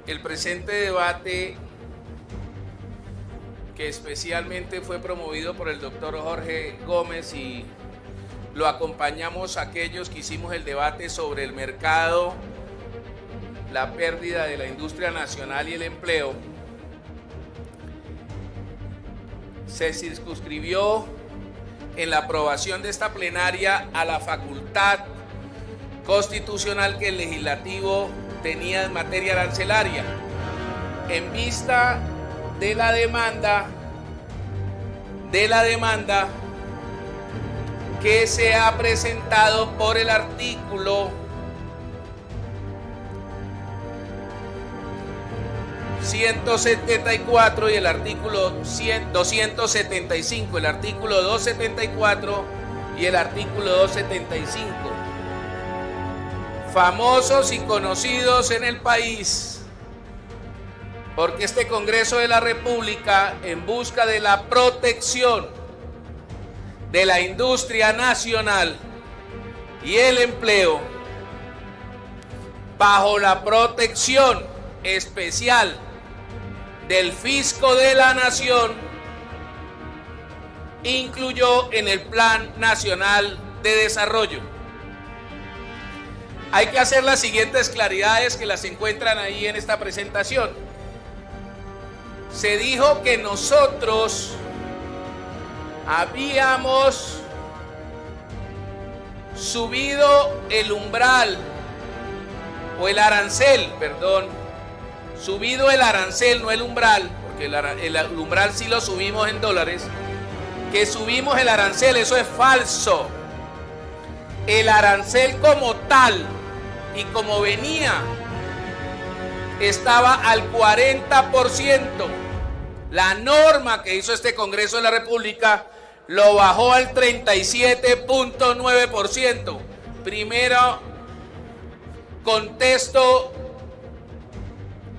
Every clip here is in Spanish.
El presente debate, que especialmente fue promovido por el doctor Jorge Gómez y lo acompañamos aquellos que hicimos el debate sobre el mercado, la pérdida de la industria nacional y el empleo, se circunscribió en la aprobación de esta plenaria a la facultad constitucional que el legislativo tenía en materia arancelaria, en vista de la demanda que se ha presentado por el artículo 174 y el artículo 275, el artículo 274 y el artículo 275, famosos y conocidos en el país, porque este Congreso de la República, en busca de la protección de la industria nacional y el empleo, bajo la protección especial del Fisco de la Nación, incluyó en el Plan Nacional de Desarrollo. Hay que hacer las siguientes claridades que las encuentran ahí en esta presentación. Se dijo que nosotros habíamos subido el umbral, o el arancel, perdón, subido el arancel, no el umbral, porque el umbral sí lo subimos en dólares, que subimos el arancel. Eso es falso. El arancel como tal y como venía estaba al 40%. La norma que hizo este Congreso de la República lo bajó al 37.9%. Primero, contexto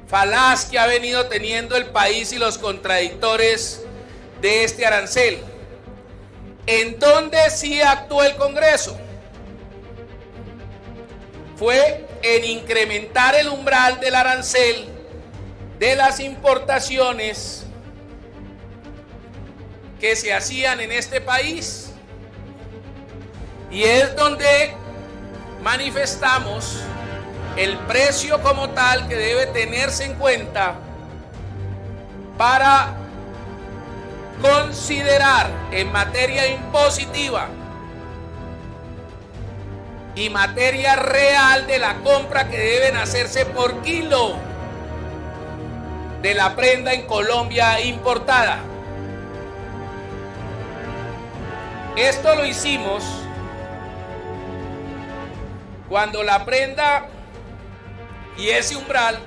falaz que ha venido teniendo el país y los contradictores de este arancel. ¿En dónde sí actuó el Congreso? Fue en incrementar el umbral del arancel de las importaciones que se hacían en este país, y es donde manifestamos el precio como tal que debe tenerse en cuenta para considerar en materia impositiva y materia real de la compra que deben hacerse por kilo de la prenda en Colombia importada. Esto lo hicimos cuando la prenda y ese umbral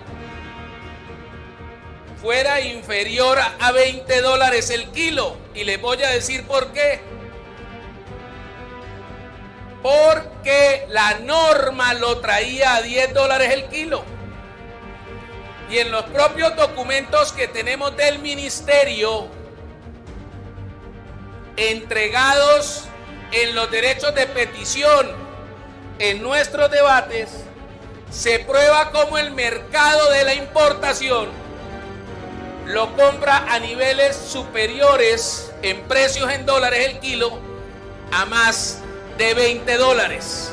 fuera inferior a $20 el kilo. Y les voy a decir por qué. Porque la norma lo traía a $10 el kilo. Y en los propios documentos que tenemos del ministerio, entregados en los derechos de petición en nuestros debates, se prueba cómo el mercado de la importación lo compra a niveles superiores en precios en dólares el kilo a más de $20.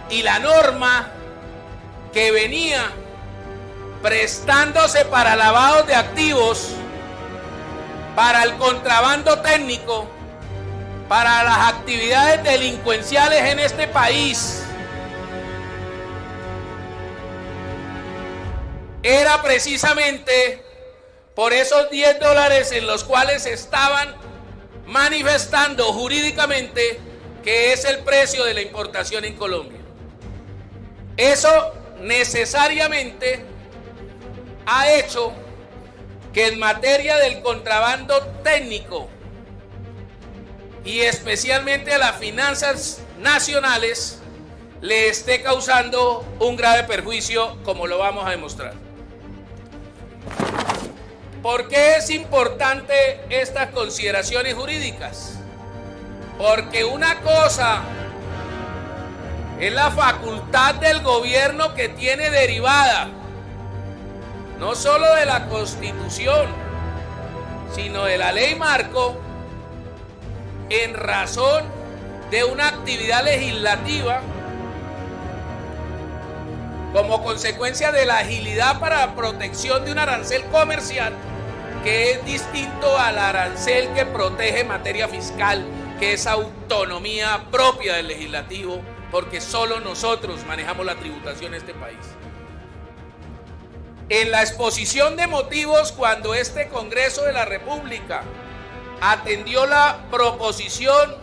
Y la norma que venía prestándose para lavados de activos, para el contrabando técnico, para las actividades delincuenciales en este país, era precisamente por esos $10 en los cuales estaban manifestando jurídicamente que es el precio de la importación en Colombia. Eso necesariamente ha hecho que en materia del contrabando técnico y especialmente a las finanzas nacionales le esté causando un grave perjuicio, como lo vamos a demostrar. ¿Por qué es importante estas consideraciones jurídicas? Porque una cosa es la facultad del gobierno que tiene derivada no solo de la Constitución, sino de la ley marco, en razón de una actividad legislativa como consecuencia de la agilidad para la protección de un arancel comercial que es distinto al arancel que protege materia fiscal, que es autonomía propia del legislativo, porque solo nosotros manejamos la tributación en este país. En la exposición de motivos, cuando este Congreso de la República atendió la proposición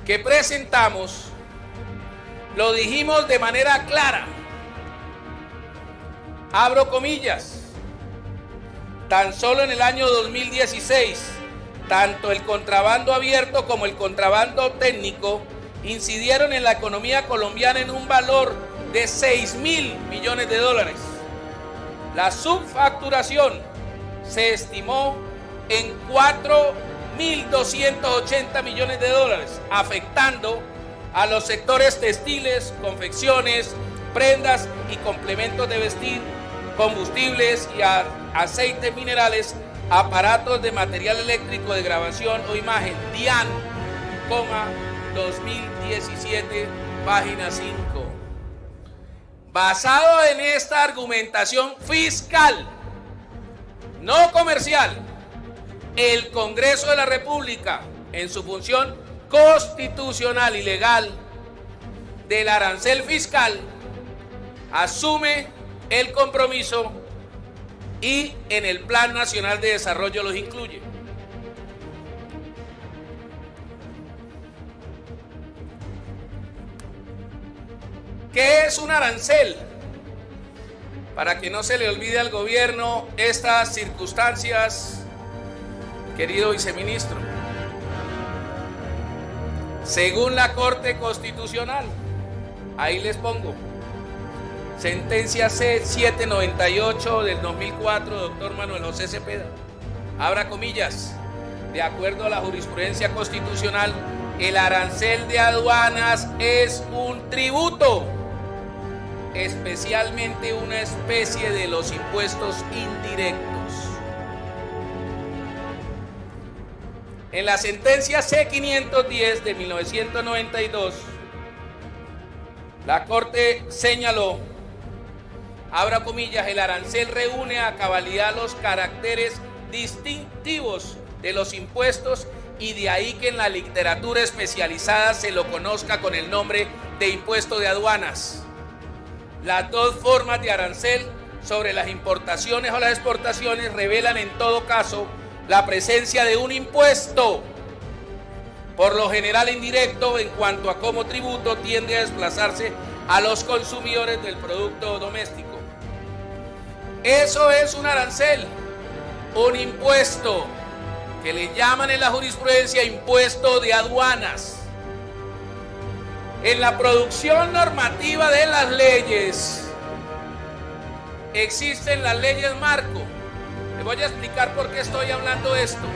que presentamos, lo dijimos de manera clara. Abro comillas. Tan solo en el año 2016, tanto el contrabando abierto como el contrabando técnico incidieron en la economía colombiana en un valor de 6.000 millones de dólares. La subfacturación se estimó en 4.280 millones de dólares, afectando a los sectores textiles, confecciones, prendas y complementos de vestir, combustibles y aceites minerales, aparatos de material eléctrico de grabación o imagen, DIAN, 2017, página 5. Basado en esta argumentación fiscal, no comercial, el Congreso de la República, en su función constitucional y legal del arancel fiscal, asume el compromiso y en el Plan Nacional de Desarrollo los incluye. ¿Qué es un arancel? Para que no se le olvide al gobierno estas circunstancias, querido viceministro. Según la Corte Constitucional, ahí les pongo, sentencia C-798 del 2004, doctor Manuel José Cepeda, abra comillas, de acuerdo a la jurisprudencia constitucional, el arancel de aduanas es un tributo, especialmente una especie de los impuestos indirectos. En la sentencia C-510 de 1992, la Corte señaló, abra comillas, el arancel reúne a cabalidad los caracteres distintivos de los impuestos y de ahí que en la literatura especializada se lo conozca con el nombre de impuesto de aduanas. Las dos formas de arancel sobre las importaciones o las exportaciones revelan en todo caso la presencia de un impuesto, por lo general indirecto, en cuanto a cómo tributo tiende a desplazarse a los consumidores del producto doméstico. Eso es un arancel, un impuesto que le llaman en la jurisprudencia impuesto de aduanas. En la producción normativa de las leyes existen las leyes marco. Les voy a explicar por qué estoy hablando de esto.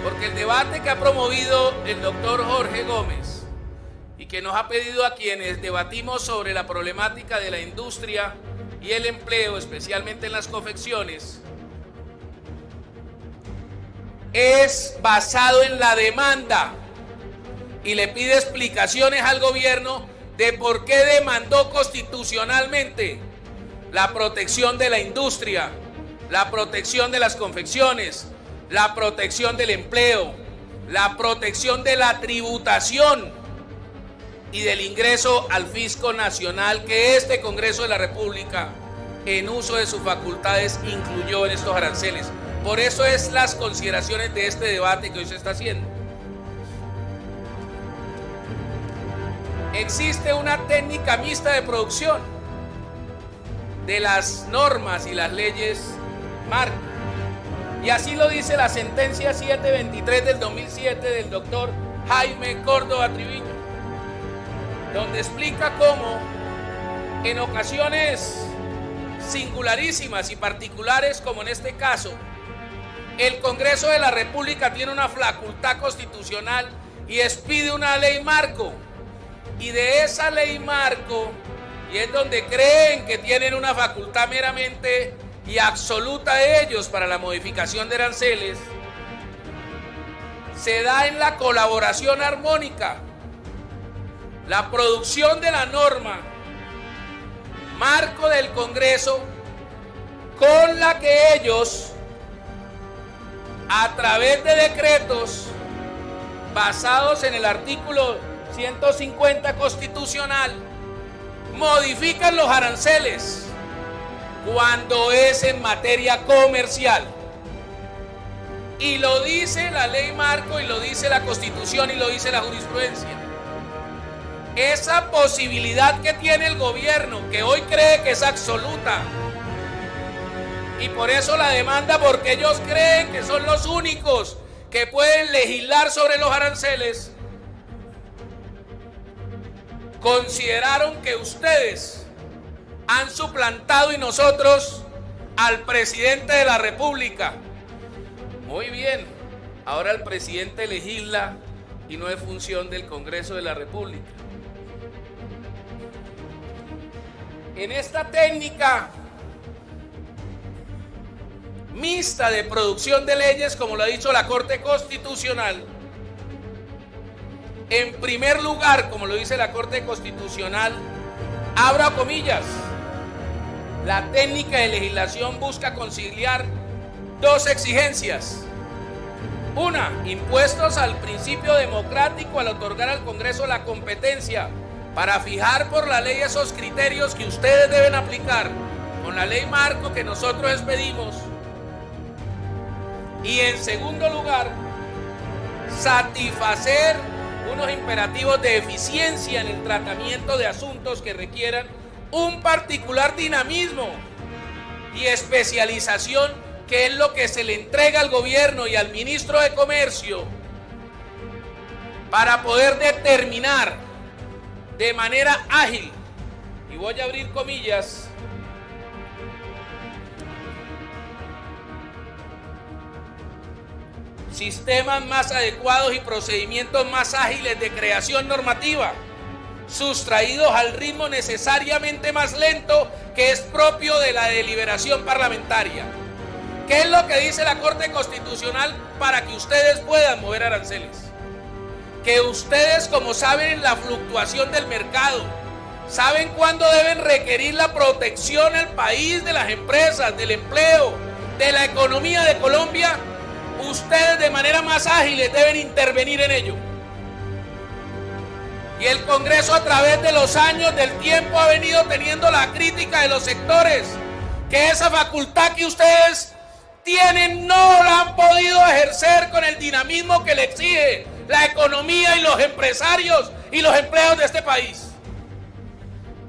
Porque el debate que ha promovido el doctor Jorge Gómez y que nos ha pedido a quienes debatimos sobre la problemática de la industria y el empleo, especialmente en las confecciones, es basado en la demanda y le pide explicaciones al gobierno de por qué demandó constitucionalmente la protección de la industria, la protección de las confecciones, la protección del empleo, la protección de la tributación y del ingreso al fisco nacional que este Congreso de la República, en uso de sus facultades, incluyó en estos aranceles. Por eso es las consideraciones de este debate que hoy se está haciendo. Existe una técnica mixta de producción de las normas y las leyes marco. Y así lo dice la sentencia 723 del 2007 del doctor Jaime Córdoba Triviño, donde explica cómo en ocasiones singularísimas y particulares, como en este caso, el Congreso de la República tiene una facultad constitucional y expide una ley marco. Y de esa ley marco y es donde creen que tienen una facultad meramente y absoluta de ellos para la modificación de aranceles, se da en la colaboración armónica, la producción de la norma marco del Congreso, con la que ellos, a través de decretos basados en el artículo 150 constitucional, modifican los aranceles cuando es en materia comercial. Y lo dice la ley marco, y lo dice la Constitución, y lo dice la jurisprudencia. Esa posibilidad que tiene el gobierno, que hoy cree que es absoluta, y por eso la demanda, porque ellos creen que son los únicos que pueden legislar sobre los aranceles, consideraron que ustedes han suplantado y nosotros al presidente de la República. Muy bien, ahora el presidente legisla y no es función del Congreso de la República. En esta técnica mixta de producción de leyes, como lo ha dicho la Corte Constitucional, en primer lugar, como lo dice la Corte Constitucional, abro comillas, la técnica de legislación busca conciliar dos exigencias. Una, impuestos al principio democrático al otorgar al Congreso la competencia para fijar por la ley esos criterios que ustedes deben aplicar con la ley marco que nosotros expedimos. Y en segundo lugar, satisfacer unos imperativos de eficiencia en el tratamiento de asuntos que requieran un particular dinamismo y especialización, que es lo que se le entrega al gobierno y al ministro de Comercio para poder determinar de manera ágil, y voy a abrir comillas, sistemas más adecuados y procedimientos más ágiles de creación normativa, sustraídos al ritmo necesariamente más lento que es propio de la deliberación parlamentaria. ¿Qué es lo que dice la Corte Constitucional para que ustedes puedan mover aranceles? Que ustedes, como saben la fluctuación del mercado, saben cuándo deben requerir la protección al país, de las empresas, del empleo, de la economía de Colombia, ustedes de manera más ágil deben intervenir en ello. Y el Congreso, a través de los años del tiempo, ha venido teniendo la crítica de los sectores, que esa facultad que ustedes tienen no la han podido ejercer con el dinamismo que le exige la economía y los empresarios y los empleos de este país.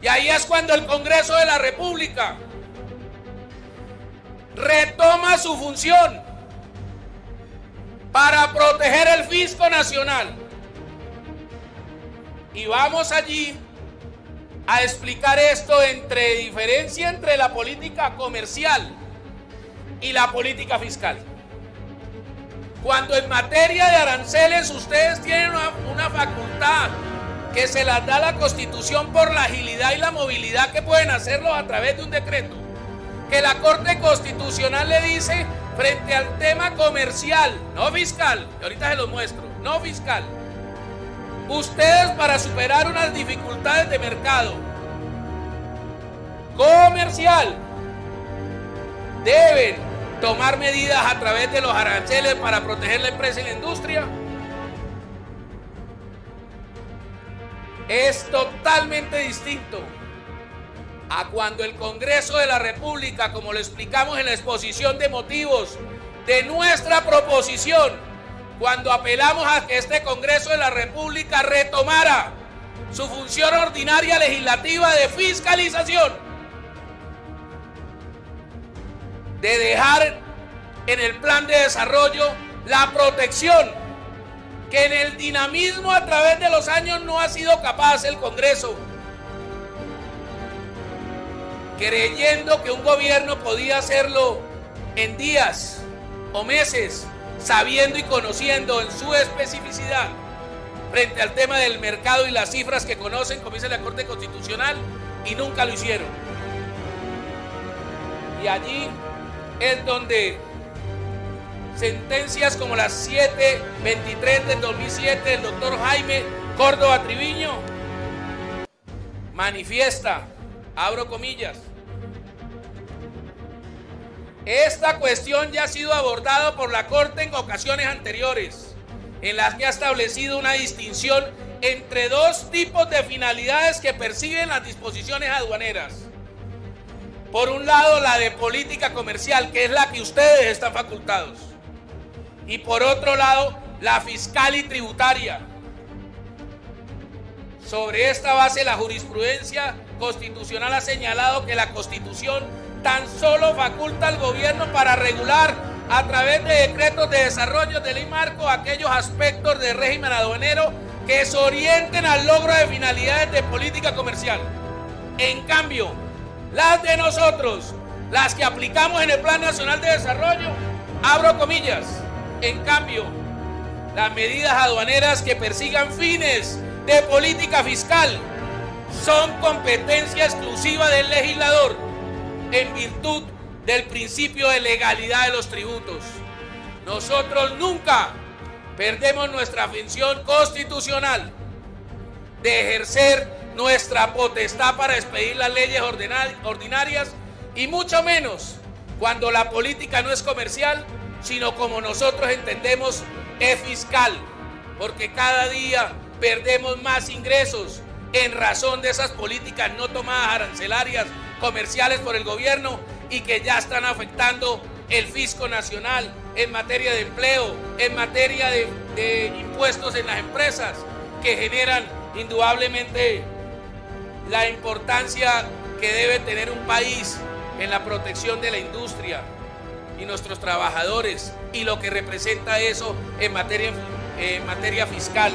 Y ahí es cuando el Congreso de la República retoma su función para proteger el fisco nacional. Y vamos allí a explicar esto, diferencia entre la política comercial y la política fiscal. Cuando en materia de aranceles ustedes tienen una facultad que se las da la Constitución por la agilidad y la movilidad que pueden hacerlo a través de un decreto, que la Corte Constitucional le dice frente al tema comercial, no fiscal, que ahorita se los muestro, no fiscal, ustedes, para superar unas dificultades de mercado comercial, deben tomar medidas a través de los aranceles para proteger la empresa y la industria. Es totalmente distinto a cuando el Congreso de la República, como lo explicamos en la exposición de motivos de nuestra proposición, cuando apelamos a que este Congreso de la República retomara su función ordinaria legislativa de fiscalización, de dejar en el plan de desarrollo la protección que en el dinamismo a través de los años no ha sido capaz el Congreso, creyendo que un gobierno podía hacerlo en días o meses, sabiendo y conociendo en su especificidad frente al tema del mercado y las cifras que conocen, como dice la Corte Constitucional, y nunca lo hicieron. Y allí es donde sentencias como la 723 del 2007 del doctor Jaime Córdoba Triviño manifiesta, abro comillas, esta cuestión ya ha sido abordada por la Corte en ocasiones anteriores, en las que ha establecido una distinción entre dos tipos de finalidades que persiguen las disposiciones aduaneras. Por un lado, la de política comercial, que es la que ustedes están facultados. Y por otro lado, la fiscal y tributaria. Sobre esta base, la jurisprudencia constitucional ha señalado que la Constitución tan solo faculta al gobierno para regular a través de decretos de desarrollo de ley marco aquellos aspectos del régimen aduanero que se orienten al logro de finalidades de política comercial. En cambio, las de nosotros, las que aplicamos en el Plan Nacional de Desarrollo, abro comillas, en cambio, las medidas aduaneras que persigan fines de política fiscal son competencia exclusiva del legislador en virtud del principio de legalidad de los tributos. Nosotros nunca perdemos nuestra función constitucional de ejercer nuestra potestad para expedir las leyes ordinarias y mucho menos cuando la política no es comercial, sino como nosotros entendemos es fiscal, porque cada día perdemos más ingresos en razón de esas políticas no tomadas arancelarias comerciales por el gobierno y que ya están afectando el fisco nacional en materia de empleo, en materia de impuestos en las empresas, que generan indudablemente la importancia que debe tener un país en la protección de la industria y nuestros trabajadores y lo que representa eso en materia fiscal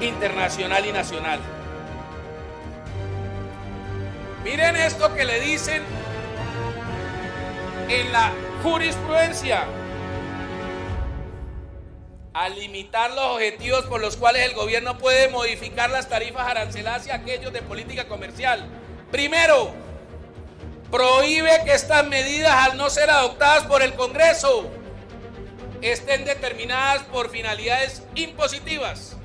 internacional y nacional. Miren esto que le dicen en la jurisprudencia: al limitar los objetivos por los cuales el gobierno puede modificar las tarifas arancelarias y aquellos de política comercial. Primero, prohíbe que estas medidas, al no ser adoptadas por el Congreso, estén determinadas por finalidades impositivas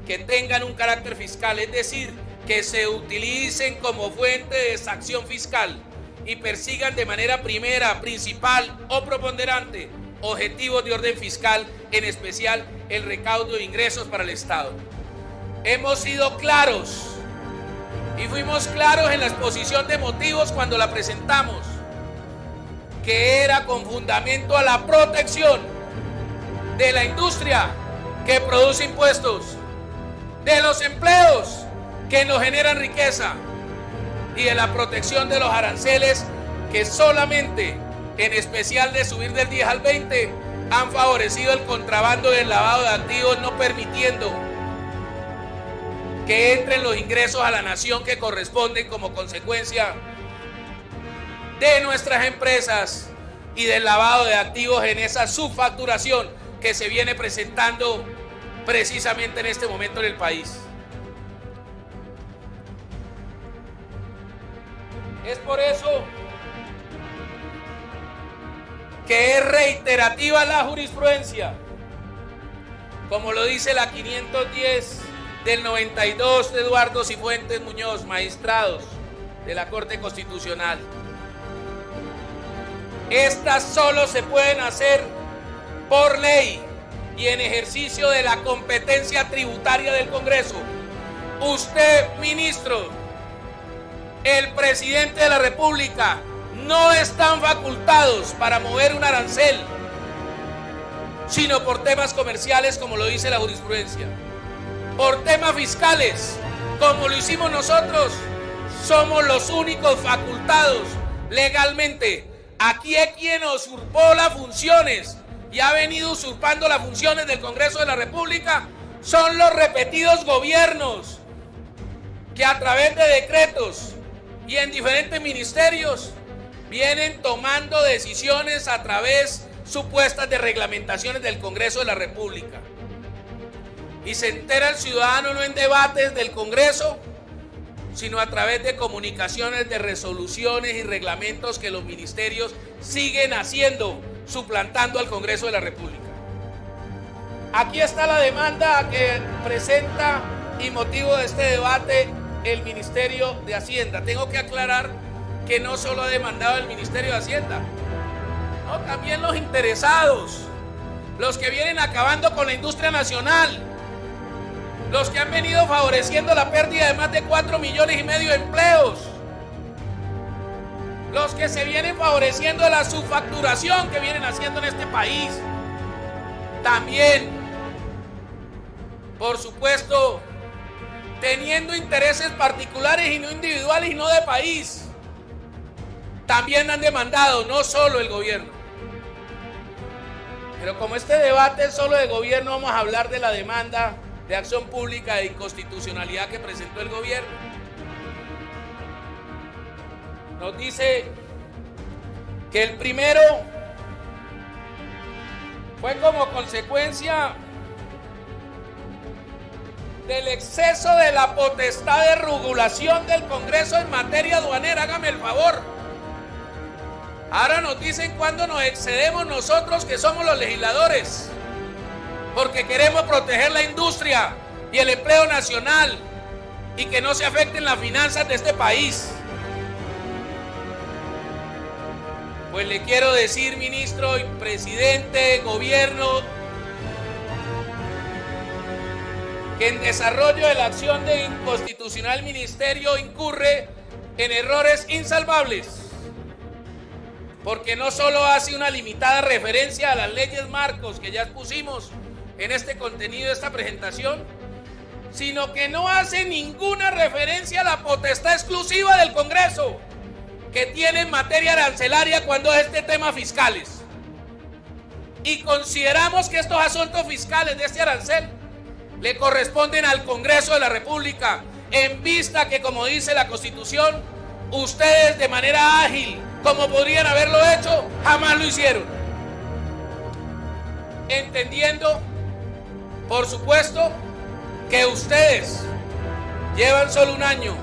que tengan un carácter fiscal, es decir, que se utilicen como fuente de exacción fiscal y persigan de manera primera, principal o preponderante objetivos de orden fiscal, en especial el recaudo de ingresos para el Estado. Hemos sido claros y fuimos claros en la exposición de motivos cuando la presentamos, que era con fundamento a la protección de la industria que produce impuestos, de los empleos que nos generan riqueza y de la protección de los aranceles que solamente, en especial de subir del 10 al 20, han favorecido el contrabando y el lavado de activos, no permitiendo que entren los ingresos a la nación que corresponden como consecuencia de nuestras empresas y del lavado de activos en esa subfacturación que se viene presentando precisamente en este momento en el país. Es por eso que es reiterativa la jurisprudencia, como lo dice la 510 del 92 de Eduardo Cifuentes Muñoz, magistrados de la Corte Constitucional. Estas solo se pueden hacer por ley y en ejercicio de la competencia tributaria del Congreso. Usted, ministro, el presidente de la República, no están facultados para mover un arancel, sino por temas comerciales, como lo dice la jurisprudencia. Por temas fiscales, como lo hicimos nosotros, somos los únicos facultados legalmente. Aquí es quien usurpó las funciones y ha venido usurpando las funciones del Congreso de la República. Son los repetidos gobiernos que a través de decretos y en diferentes ministerios vienen tomando decisiones a través supuestas de reglamentaciones del Congreso de la República. Y se entera el ciudadano no en debates del Congreso sino a través de comunicaciones, de resoluciones y reglamentos que los ministerios siguen haciendo, suplantando al Congreso de la República. Aquí está la demanda que presenta y motivo de este debate el Ministerio de Hacienda. Tengo que aclarar que no solo ha demandado el Ministerio de Hacienda, no, también los interesados, los que vienen acabando con la industria nacional, los que han venido favoreciendo la pérdida de más de 4,5 millones de empleos, los que se vienen favoreciendo la subfacturación que vienen haciendo en este país. También, por supuesto, teniendo intereses particulares y no individuales y no de país. También han demandado, no solo el gobierno. Pero como este debate es solo de gobierno, vamos a hablar de la demanda de acción pública de inconstitucionalidad que presentó el gobierno. Nos dice que el primero fue como consecuencia del exceso de la potestad de regulación del Congreso en materia aduanera. Hágame el favor. Ahora nos dicen cuándo nos excedemos nosotros, que somos los legisladores, porque queremos proteger la industria y el empleo nacional y que no se afecten las finanzas de este país. Pues le quiero decir, ministro y presidente, gobierno, que en desarrollo de la acción de inconstitucional el ministerio incurre en errores insalvables, porque no solo hace una limitada referencia a las leyes marcos que ya expusimos en este contenido de esta presentación, sino que no hace ninguna referencia a la potestad exclusiva del Congreso que tiene en materia arancelaria cuando es este tema fiscales. Y consideramos que estos asuntos fiscales de este arancel le corresponden al Congreso de la República, en vista que, como dice la Constitución, ustedes de manera ágil, como podrían haberlo hecho, jamás lo hicieron. Entendiendo, por supuesto, que ustedes llevan solo un año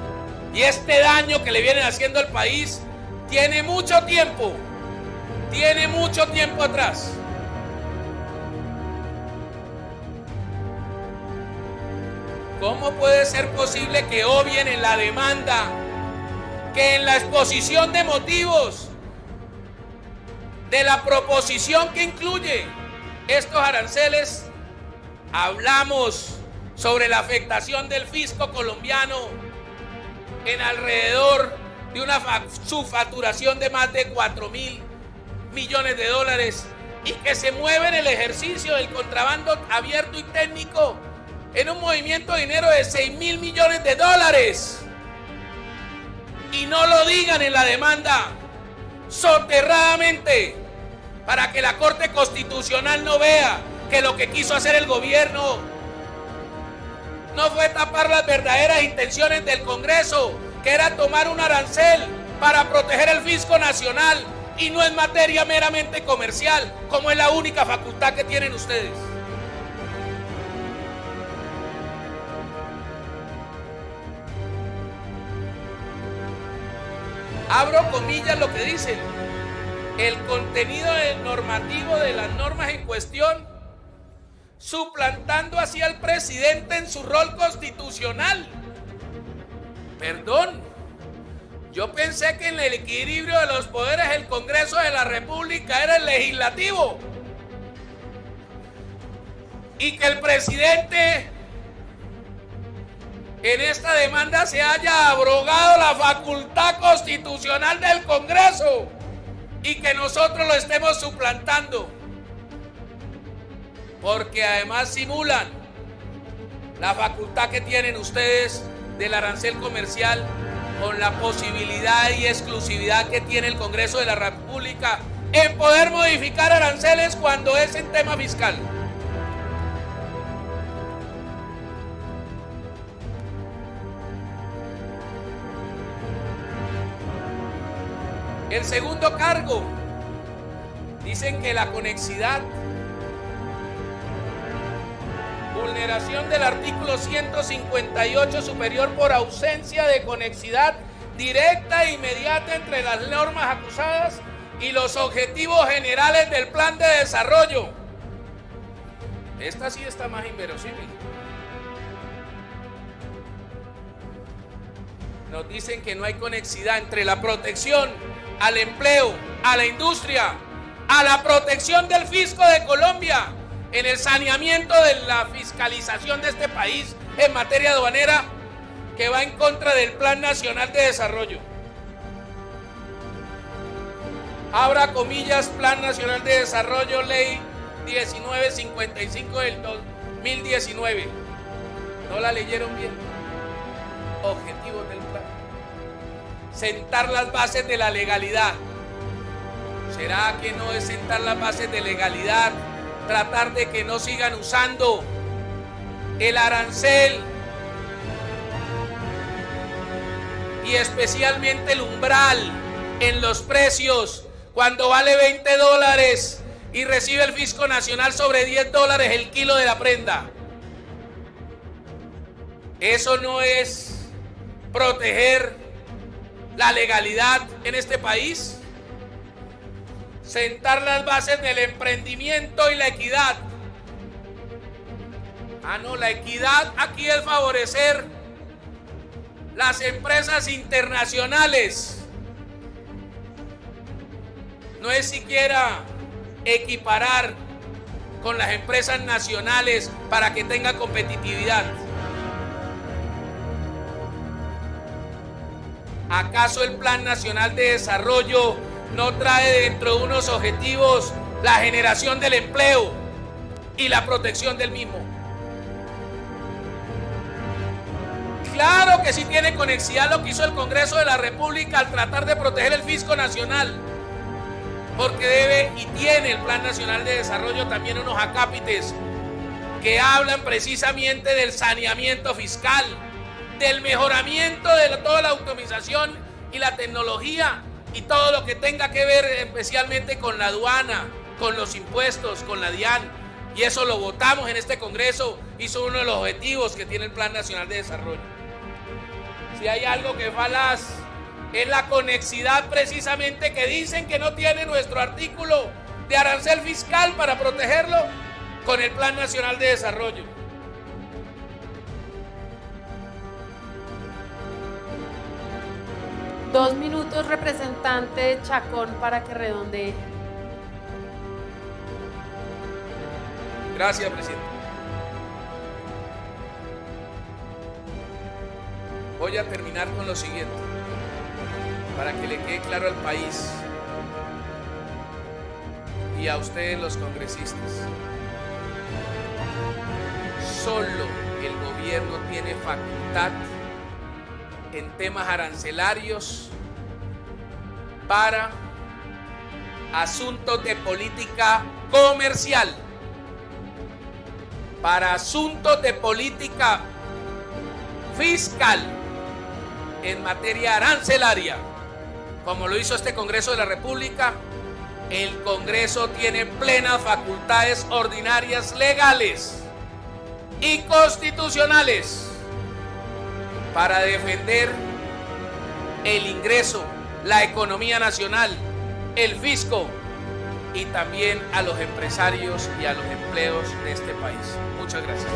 y este daño que le vienen haciendo al país tiene mucho tiempo atrás. ¿Cómo puede ser posible que obvien en la demanda, que en la exposición de motivos de la proposición que incluye estos aranceles hablamos sobre la afectación del fisco colombiano en alrededor de una subfacturación de más de 4,000 millones de dólares y que se mueve en el ejercicio del contrabando abierto y técnico en un movimiento de dinero de 6,000 millones de dólares? Y no lo digan en la demanda soterradamente para que la Corte Constitucional no vea que lo que quiso hacer el gobierno no fue tapar las verdaderas intenciones del Congreso, que era tomar un arancel para proteger el fisco nacional y no en materia meramente comercial, como es la única facultad que tienen ustedes. Abro comillas lo que dicen: el contenido normativo de las normas en cuestión, suplantando así al presidente en su rol constitucional. Perdón, yo pensé que en el equilibrio de los poderes el Congreso de la República era el legislativo y que el presidente en esta demanda se haya abrogado la facultad constitucional del Congreso y que nosotros lo estemos suplantando, porque además simulan la facultad que tienen ustedes del arancel comercial con la posibilidad y exclusividad que tiene el Congreso de la República en poder modificar aranceles cuando es en tema fiscal. El segundo cargo, dicen que la conexidad vulneración del artículo 158 superior por ausencia de conexidad directa e inmediata entre las normas acusadas y los objetivos generales del plan de desarrollo. Esta sí está más inverosímil. Nos dicen que no hay conexidad entre la protección al empleo, a la industria, a la protección del fisco de Colombia, en el saneamiento de la fiscalización de este país en materia aduanera, que va en contra del Plan Nacional de Desarrollo. Abra comillas, Plan Nacional de Desarrollo, Ley 1955 del 2019. ¿No la leyeron bien? Objetivos del plan. Sentar las bases de la legalidad. ¿Será que no es sentar las bases de legalidad? Tratar de que no sigan usando el arancel y especialmente el umbral en los precios cuando vale $20 y recibe el Fisco Nacional sobre $10 el kilo de la prenda. Eso no es proteger la legalidad en este país. Sentar las bases del emprendimiento y la equidad. No, la equidad aquí es favorecer las empresas internacionales. No es siquiera equiparar con las empresas nacionales para que tenga competitividad. ¿Acaso el Plan Nacional de Desarrollo no trae dentro de unos objetivos la generación del empleo y la protección del mismo? Claro que sí tiene conexidad lo que hizo el Congreso de la República al tratar de proteger el fisco nacional, porque debe y tiene el Plan Nacional de Desarrollo también unos acápites que hablan precisamente del saneamiento fiscal, del mejoramiento de toda la automatización y la tecnología y todo lo que tenga que ver especialmente con la aduana, con los impuestos, con la DIAN. Y eso lo votamos en este Congreso y son uno de los objetivos que tiene el Plan Nacional de Desarrollo. Si hay algo que falaz es la conexidad precisamente que dicen que no tiene nuestro artículo de arancel fiscal para protegerlo con el Plan Nacional de Desarrollo. Dos minutos, representante Chacón, para que redondee. Gracias, presidente. Voy a terminar con lo siguiente, para que le quede claro al país y a ustedes los congresistas. Solo el gobierno tiene facultad en temas arancelarios para asuntos de política comercial, para asuntos de política fiscal en materia arancelaria, como lo hizo este Congreso de la República. El Congreso tiene plenas facultades ordinarias, legales y constitucionales para defender el ingreso, la economía nacional, el fisco y también a los empresarios y a los empleos de este país. Muchas gracias.